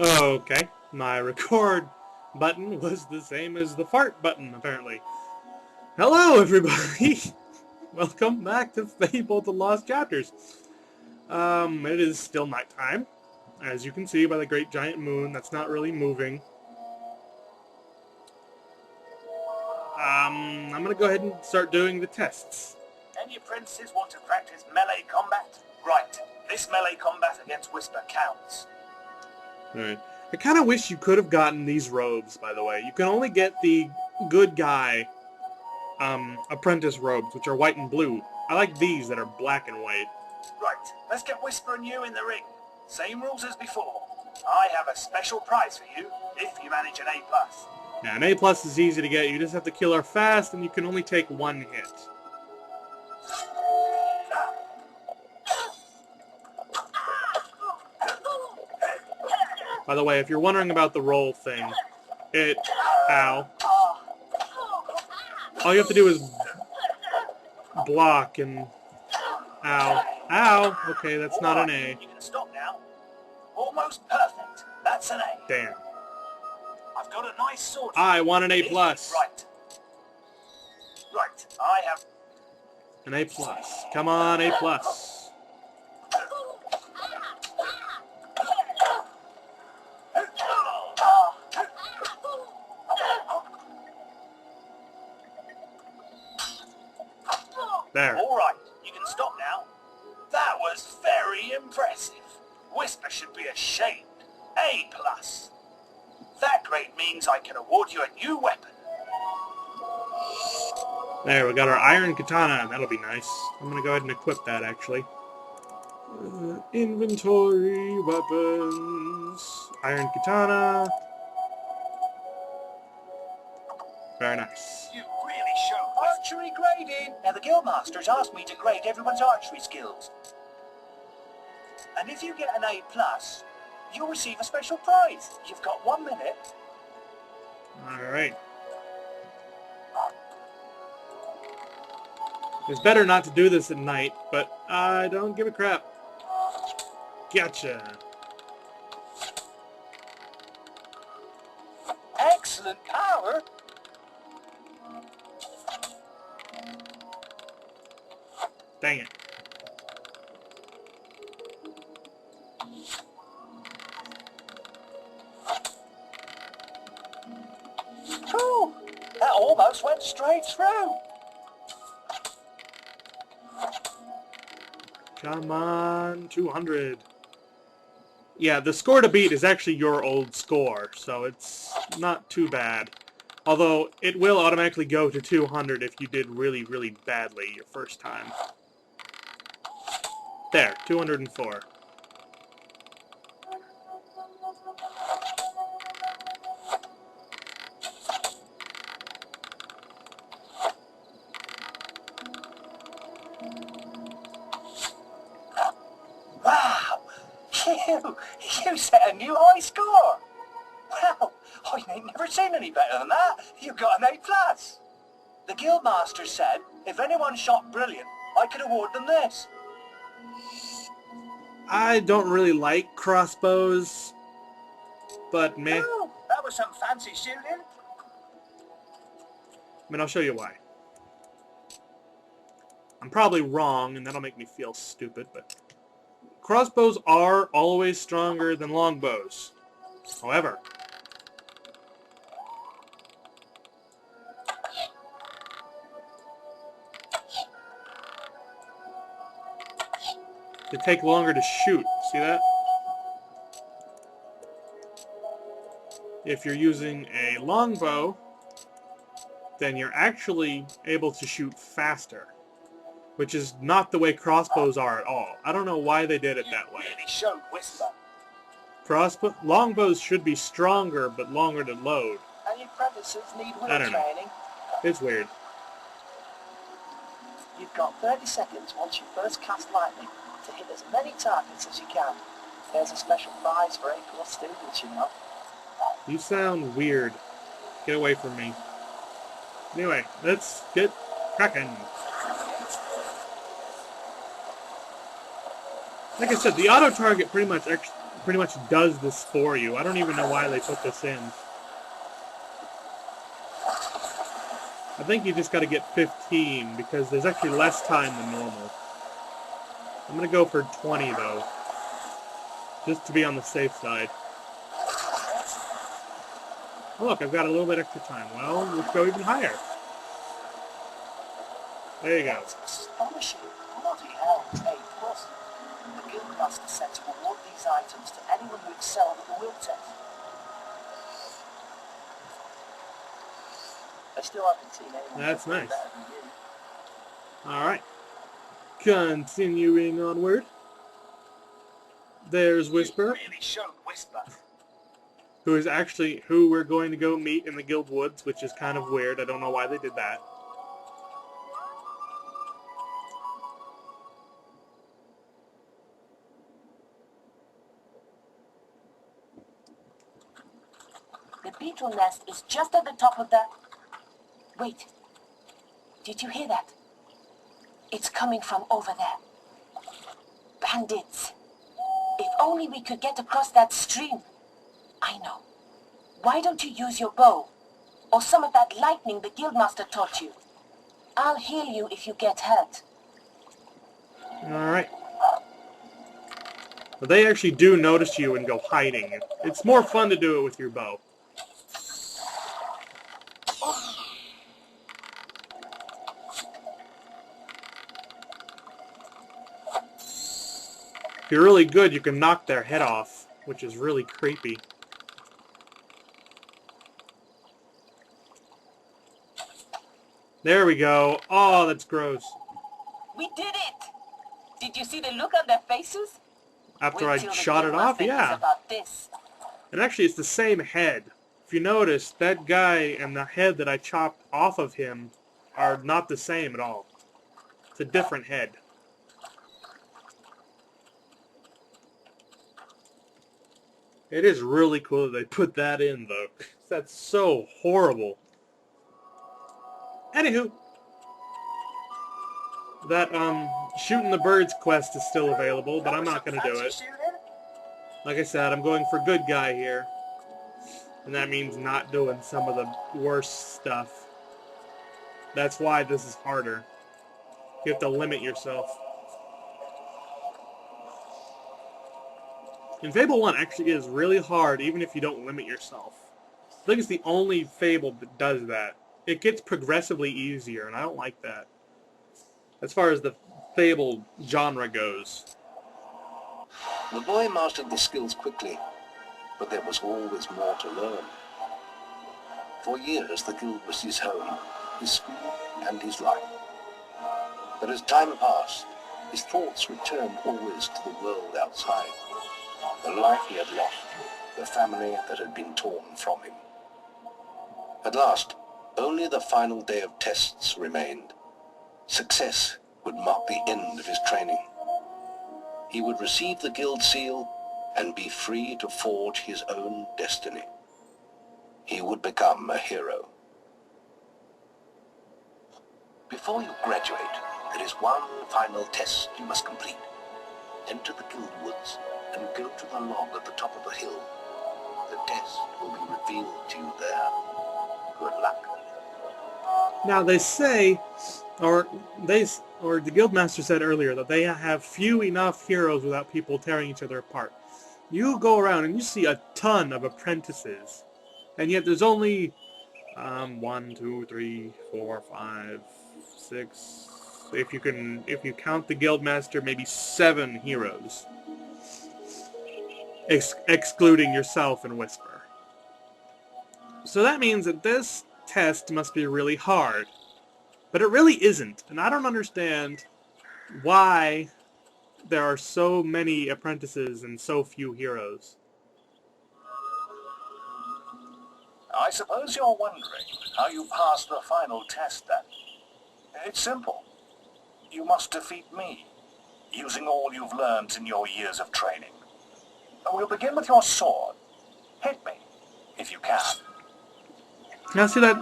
Okay, my record button was the same as the fart button, apparently. Hello, everybody! Welcome back to Fable The Lost Chapters. It is still nighttime, as you can see by the great giant moon that's not really moving. I'm gonna go ahead and start doing the tests. Any apprentices want to practice melee combat? Right. This melee combat against Whisper counts. Alright. I kind of wish you could have gotten these robes, by the way. You can only get the good guy apprentice robes, which are white and blue. I like these that are black and white. Right. Let's get Whisper and you in the ring. Same rules as before. I have a special prize for you if you manage an A+. Now, an A+ is easy to get. You just have to kill her fast, and you can only take one hit. By the way, if you're wondering about the roll thing, ow. All you have to do is block and, ow. Ow! Okay, that's not an A. You can stop now. Almost perfect. That's an A. Damn. I've got a nice sword. I want an A+. Right. Right. I have An A+. Come on, A+. There. All right, you can stop now. That was very impressive. Whisper should be ashamed. A+. That grade means I can award you a new weapon. There, we got our iron katana. That'll be nice. I'm gonna go ahead and equip that, actually. Inventory, weapons, iron katana. Very nice. You really showed archery grading. Now the guildmasters asked me to grade everyone's archery skills. And if you get an A+, you'll receive a special prize. You've got 1 minute. Alright. It's better not to do this at night, but I don't give a crap. Gotcha. Excellent power. Dang it. Ooh, that almost went straight through. Come on, 200. Yeah, the score to beat is actually your old score, so it's not too bad. Although, it will automatically go to 200 if you did really, really badly your first time. There, 204. Wow, you set a new high score. Wow, I ain't never seen any better than that. You got an A+. The guildmaster said if anyone shot brilliant, I could award them this. I don't really like crossbows, but meh. Oh, that was some fancy shooting. I mean, I'll show you why. I'm probably wrong, and that'll make me feel stupid, but crossbows are always stronger than longbows. However, they take longer to shoot. See that? If you're using a longbow, then you're actually able to shoot faster, which is not the way crossbows are at all. I don't know why they did it that way. You really showed Whisper. Longbows should be stronger, but longer to load. And your apprentices need I wheel don't know. training. It's weird. You've got 30 seconds once you first cast lightning to hit as many targets as you can. There's a special prize for A+ students, you know. You sound weird. Get away from me. Anyway, let's get cracking. Like I said, the auto target pretty much pretty much does this for you. I don't even know why they put this in. I think you just got to get 15 because there's actually less time than normal. I'm going to go for 20 though, just to be on the safe side. Oh, look, I've got a little bit extra time. Well, let's go even higher. There you go. It's astonishing. Bloody hell, hey, plus, the Guildmaster said to award these items to anyone who excelled at the will test. I still haven't seen anyone. That's nice. Better than you. Alright. Continuing onward. There's Whisper, You really showed Whisper. who we're going to go meet in the Guild Woods, which is kind of weird. I don't know why they did that. The beetle nest is just at the top of the... Wait. Did you hear that? It's coming from over there. Bandits. If only we could get across that stream. I know. Why don't you use your bow? Or some of that lightning the Guildmaster taught you? I'll heal you if you get hurt. Alright. But they actually do notice you and go hiding. It's more fun to do it with your bow. If you're really good, you can knock their head off, which is really creepy. There we go. Oh, that's gross. We did it! Did you see the look on their faces? After Wait I till the shot it off, Guildmaster hears yeah. about this. And actually, it's the same head. If you notice, that guy and the head that I chopped off of him are not the same at all. It's a different head. It is really cool that they put that in, though. That's so horrible. Anywho, that shooting the birds quest is still available, but I'm not going to do it. Like I said, I'm going for good guy here. And that means not doing some of the worst stuff. That's why this is harder. You have to limit yourself. And Fable 1 actually is really hard, even if you don't limit yourself. I think it's the only Fable that does that. It gets progressively easier, and I don't like that. As far as the Fable genre goes. The boy mastered the skills quickly, but there was always more to learn. For years, the guild was his home, his school, and his life. But as time passed, his thoughts returned always to the world outside, the life he had lost, the family that had been torn from him. At last, only the final day of tests remained. Success would mark the end of his training. He would receive the guild seal and be free to forge his own destiny. He would become a hero. Before you graduate, there is one final test you must complete. Enter the guild woods and go to the log at the top of the hill. The test will be revealed to you there. Good luck. Now they say, or the Guildmaster said earlier, that they have few enough heroes without people tearing each other apart. You go around and you see a ton of apprentices, and yet there's only 1, 2, 3, 4, 5, 6. If you count the Guildmaster, maybe 7 heroes, excluding yourself and Whisper. So that means that this test must be really hard. But it really isn't, and I don't understand why there are so many apprentices and so few heroes. I suppose you're wondering how you passed the final test then. It's simple. You must defeat me, using all you've learned in your years of training. We'll begin with your sword. Hit me, if you can. Now see, that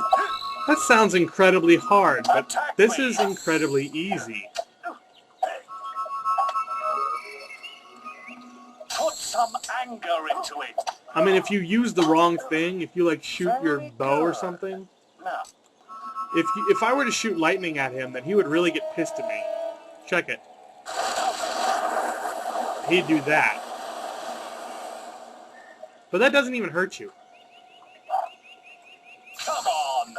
sounds incredibly hard, but this is incredibly easy. Put some anger into it. I mean, if you use the wrong thing, if you like shoot your Very bow or good. something, Now, if I were to shoot lightning at him, then he would really get pissed at me. Check it. He'd do that. But that doesn't even hurt you. come on.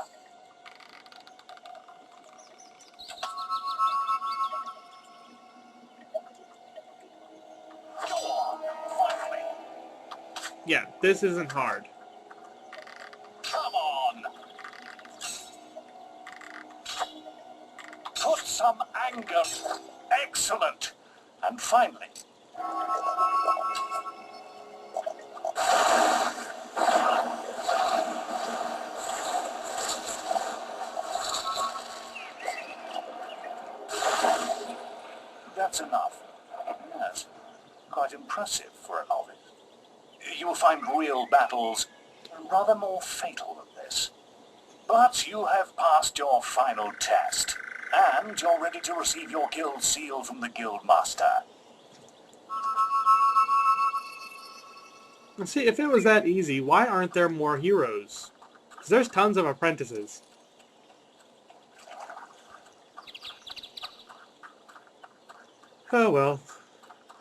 Go on, finally. Yeah, this isn't hard. Come on. Put some anger. Excellent. And finally. That's enough. Yes. Quite impressive for a novice. You will find real battles rather more fatal than this. But you have passed your final test, and you're ready to receive your guild seal from the guild master. See, if it was that easy, why aren't there more heroes? Because there's tons of apprentices. Oh well.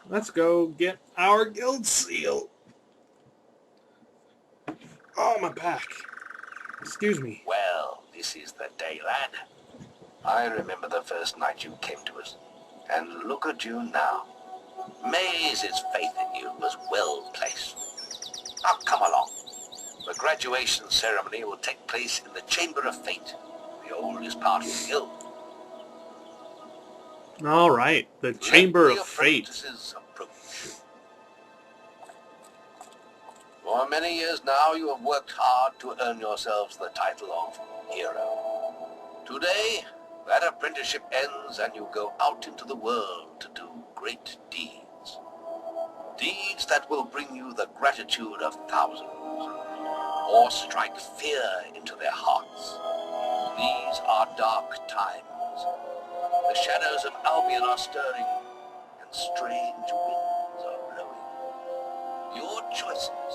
Let's go get our guild seal. Oh, my back. Excuse me. Well, this is the day, lad. I remember the first night you came to us. And look at you now. Maze's faith in you was well placed. Now come along. The graduation ceremony will take place in the Chamber of Fate, the oldest part of the guild. All right, the Chamber Let the of Fate. apprentices approach. For many years now, you have worked hard to earn yourselves the title of hero. Today, that apprenticeship ends and you go out into the world to do great deeds. Deeds that will bring you the gratitude of thousands, or strike fear into their hearts. These are dark times. The shadows of Albion are stirring, and strange winds are blowing. Your choices,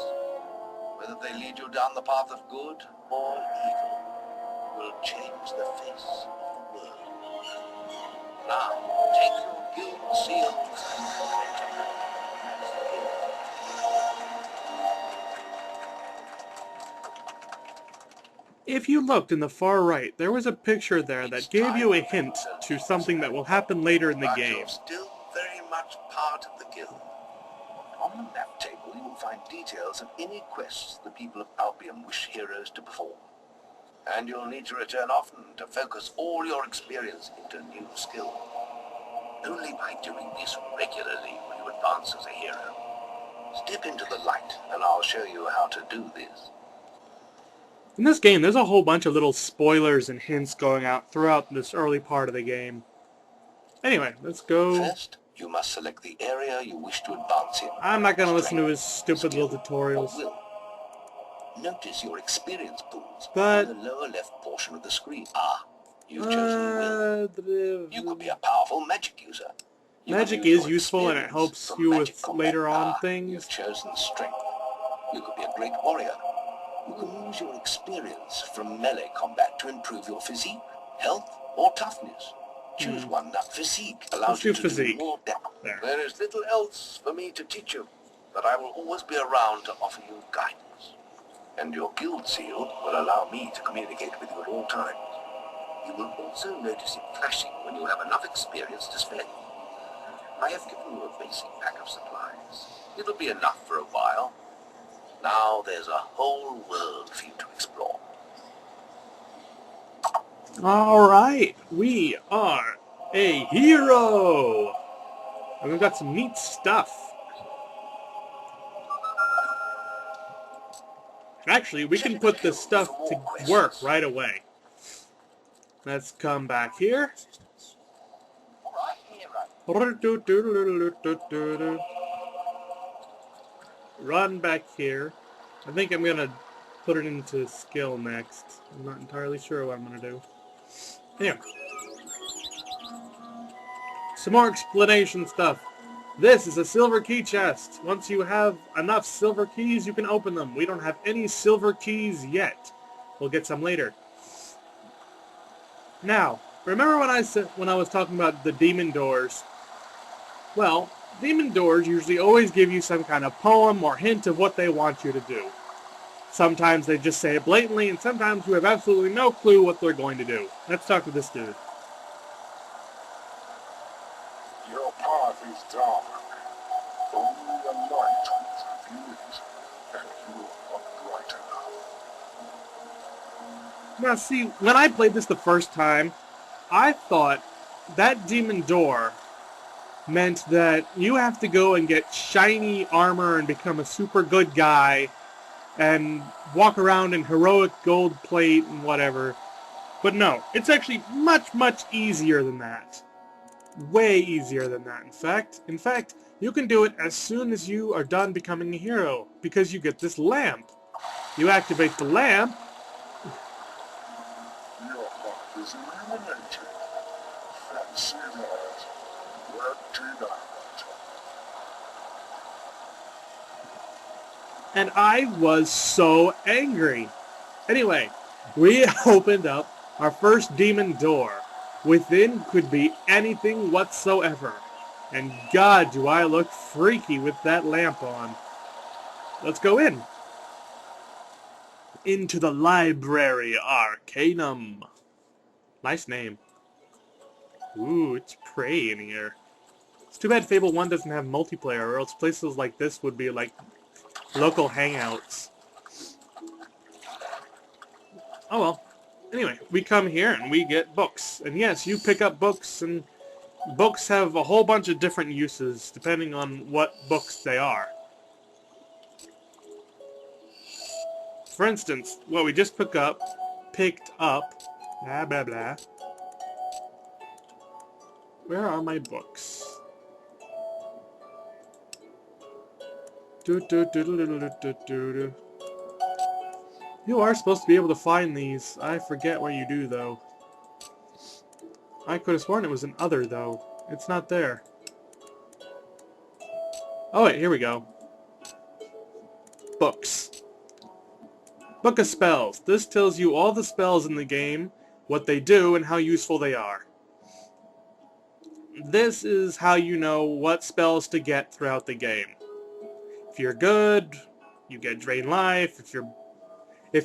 whether they lead you down the path of good or evil, will change the face of the world. Now, take your guild seals and enter as heroes. If you looked in the far right, there was a picture there that gave you a hint to something that will happen later in the But game. you're still very much part of the guild. On the map table, you will find details of any quests the people of Albion wish heroes to perform. And you'll need to return often to focus all your experience into new skill. Only by doing this regularly will you advance as a hero. Step into the light, and I'll show you how to do this. In this game, there's a whole bunch of little spoilers and hints going out throughout this early part of the game. Anyway, let's go. First, you must select the area you wish to advance in. I'm not going to listen to his Strength, stupid little skill, or tutorials. will. Notice your experience pools But- in the lower left portion of the screen. You've chosen will. You could be a powerful magic user. You Magic could use is your useful and it experience helps from you magic with combat. later on You've things. chosen strength. You could be a great warrior. You can use your experience from melee combat to improve your physique, health, or toughness. Choose one that physique allows Let's you do to physique. do more damage. There. There is little else for me to teach you, but I will always be around to offer you guidance. And your guild seal will allow me to communicate with you at all times. You will also notice it flashing when you have enough experience to spend. I have given you a basic pack of supplies. It'll be enough for a while. Now there's a whole world for you to explore. Alright, we are a hero! And we've got some neat stuff. Actually, we can put this stuff to work right away. Let's come back here. Run back here. I think I'm gonna put it into skill next. I'm not entirely sure what I'm gonna do. Anyway. Some more explanation stuff. This is a silver key chest. Once you have enough silver keys, you can open them. We don't have any silver keys yet. We'll get some later. Now, remember when I was talking about the demon doors? Well, demon doors usually always give you some kind of poem or hint of what they want you to do. Sometimes they just say it blatantly, and sometimes you have absolutely no clue what they're going to do. Let's talk to this dude. Your path is dark. Only the light will reveal it, and you are bright enough. Now see, when I played this the first time, I thought that demon door meant that you have to go and get shiny armor and become a super good guy and walk around in heroic gold plate and whatever. But no, it's actually much, much easier than that. Way easier than that, in fact, you can do it as soon as you are done becoming a hero, because you get this lamp. You activate the lamp. Your path is illuminated. Fancy that. Work it out. And I was so angry. Anyway, we opened up our first demon door. Within could be anything whatsoever. And God, do I look freaky with that lamp on. Let's go in. Into the Library Arcanum. Nice name. Ooh, it's pretty in here. It's too bad Fable 1 doesn't have multiplayer, or else places like this would be like local hangouts. Oh well. Anyway, we come here and we get books. And yes, you pick up books, and books have a whole bunch of different uses depending on what books they are. For instance, what we just picked up, blah blah blah. Where are my books? You are supposed to be able to find these. I forget where you do, though. I could have sworn it was an other, though. It's not there. Oh wait, here we go. Books. Book of Spells. This tells you all the spells in the game, what they do, and how useful they are. This is how you know what spells to get throughout the game. If you're good, you get Drain Life. If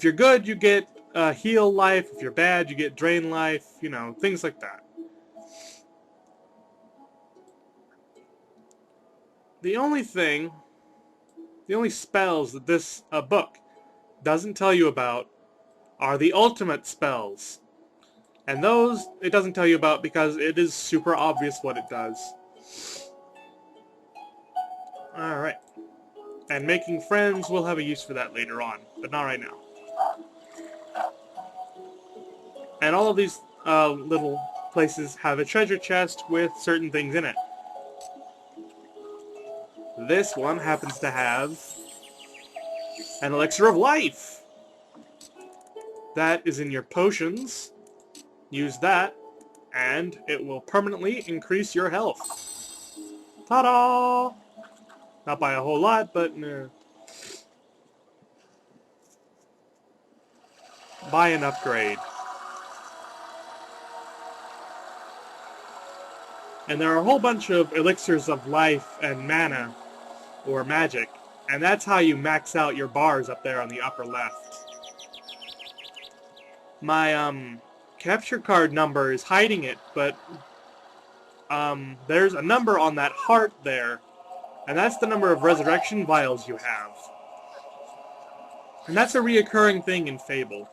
you're good, you get Heal Life. If you're bad, you get Drain Life. You know, things like that. The only spells that this book doesn't tell you about are the ultimate spells. And those it doesn't tell you about because it is super obvious what it does. Alright. And making friends, we'll have a use for that later on, but not right now. And all of these little places have a treasure chest with certain things in it. This one happens to have an elixir of life. That is in your potions. Use that, and it will permanently increase your health. Ta-da! Not by a whole lot, but buy an upgrade. And there are a whole bunch of elixirs of life and mana, or magic, and that's how you max out your bars up there on the upper left. My capture card number is hiding it, but there's a number on that heart there, and that's the number of resurrection vials you have. And that's a reoccurring thing in Fable.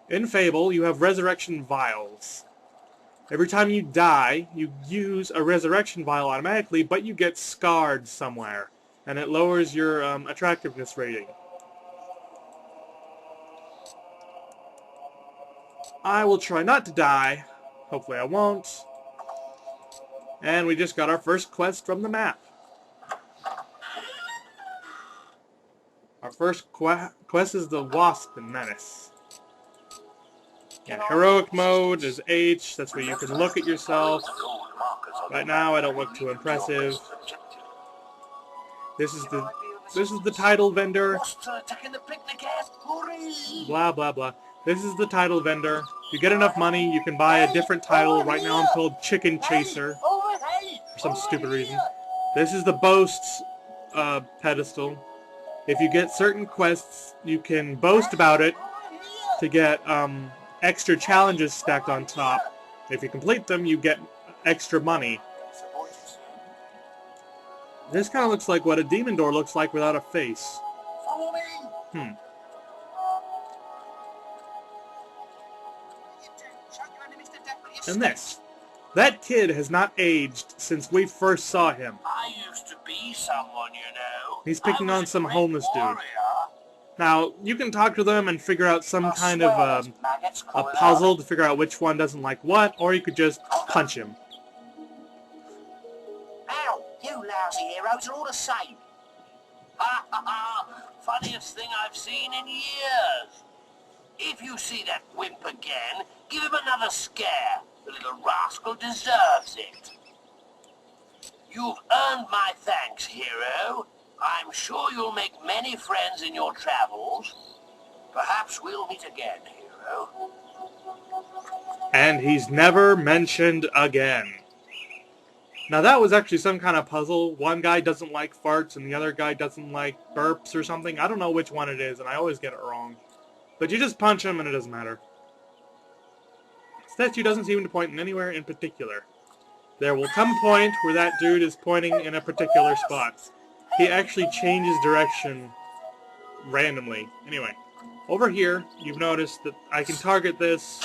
In Fable, you have resurrection vials. Every time you die, you use a resurrection vial automatically, but you get scarred somewhere, and it lowers your attractiveness rating. I will try not to die. Hopefully I won't. And we just got our first quest from the map. Our first quest is the Wasp and Menace. And heroic mode is H. That's where you can look at yourself. Right now I don't look too impressive. This is the title vendor. Taking the picnic out. Hurry! Blah blah blah. This is the title vendor. If you get enough money, you can buy a different title. Right now I'm told Chicken Chaser for some stupid reason. This is the boast's pedestal. If you get certain quests, you can boast about it to get extra challenges stacked on top. If you complete them, you get extra money. This kind of looks like what a demon door looks like without a face. Follow me! And this. That kid has not aged since we first saw him. I used to be someone, you know. He's picking on some homeless dude. Now, you can talk to them and figure out some kind of a puzzle to figure out which one doesn't like what, or you could just punch him. Ow! You lousy heroes are all the same. Ha ha ha! Funniest thing I've seen in years. If you see that wimp again, give him another scare. The little rascal deserves it. You've earned my thanks, hero. I'm sure you'll make many friends in your travels. Perhaps we'll meet again, hero. And he's never mentioned again. Now that was actually some kind of puzzle. One guy doesn't like farts and the other guy doesn't like burps or something. I don't know which one it is, and I always get it wrong. But you just punch him and it doesn't matter. Statue doesn't seem to point in anywhere in particular. There will come a point where that dude is pointing in a particular spot. He actually changes direction randomly. Anyway, over here, you've noticed that I can target this.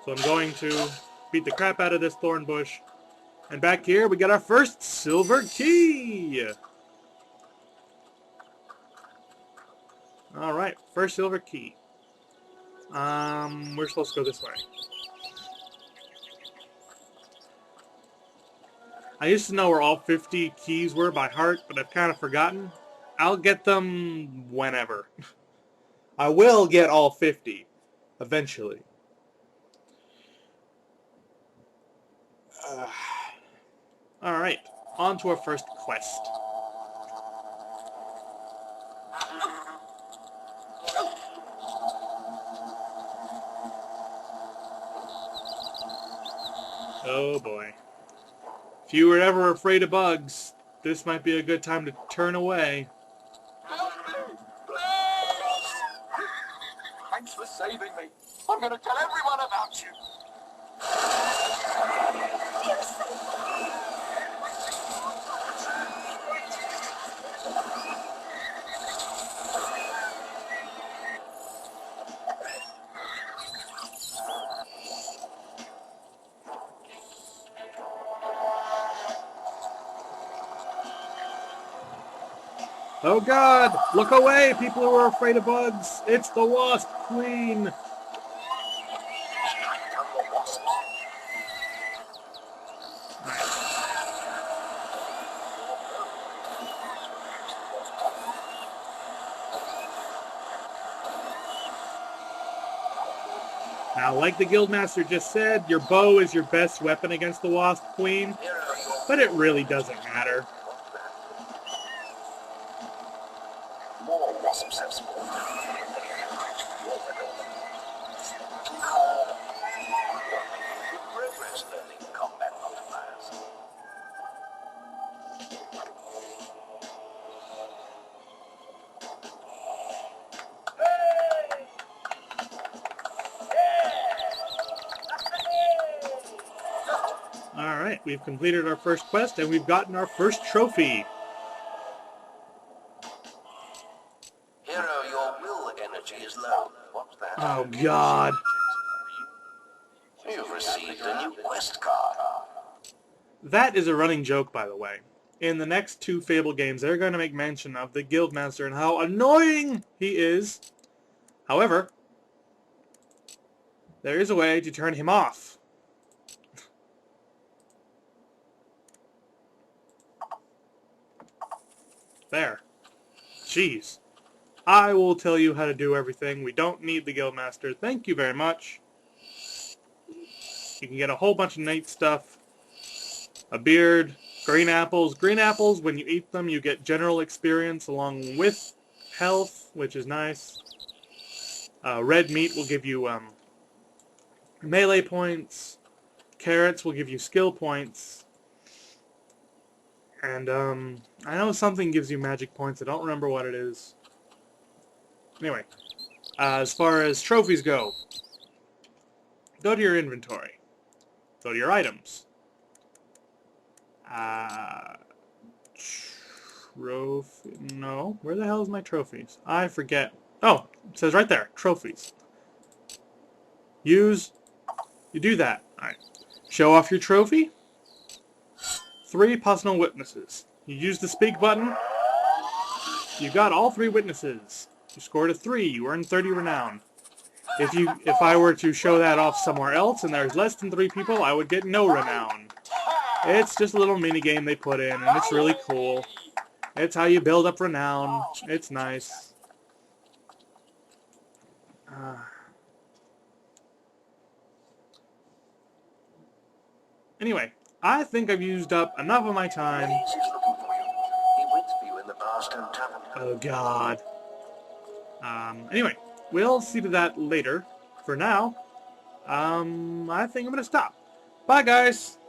So I'm going to beat the crap out of this thorn bush. And back here, we got our first silver key! Alright, first silver key. We're supposed to go this way. I used to know where all 50 keys were by heart, but I've kind of forgotten. I'll get them whenever. I will get all 50. Eventually. Alright, on to our first quest. Oh boy. If you were ever afraid of bugs, this might be a good time to turn away. Help me! Please! Thanks for saving me. I'm going to tell everyone about you. Oh god! Look away, people who are afraid of bugs! It's the Wasp Queen! Now, like the Guildmaster just said, your bow is your best weapon against the Wasp Queen, but it really doesn't matter. More wasps have spawned. Progress learning combat multipliers. Alright, we've completed our first quest and we've gotten our first trophy. Hero, your will energy is low. What's that? Oh god. You've received a new quest card. That is a running joke, by the way. In the next two Fable games, they're going to make mention of the Guildmaster and how annoying he is. However, there is a way to turn him off. There. Jeez. I will tell you how to do everything. We don't need the Guildmaster. Thank you very much. You can get a whole bunch of innate stuff. A beard, Green apples. Green apples, when you eat them, you get general experience along with health, which is nice. Red meat will give you melee points. Carrots will give you skill points. And I know something gives you magic points. I don't remember what it is. Anyway, as far as trophies go, go to your inventory. Go to your items. Trophy... No. Where the hell is my trophies? I forget. Oh, it says right there. Trophies. Use... You do that. Alright. Show off your trophy. 3 personal witnesses. You use the speak button. You got all 3 witnesses. You scored a 3. You earned 30 renown. If I were to show that off somewhere else and there's less than 3 people, I would get no renown. It's just a little mini game they put in, and it's really cool. It's how you build up renown. It's nice. Anyway, I think I've used up enough of my time. He's looking for you. He waits for you in the Barstone Tavern. Oh, God. Anyway, we'll see to that later. For now, I think I'm going to stop. Bye, guys!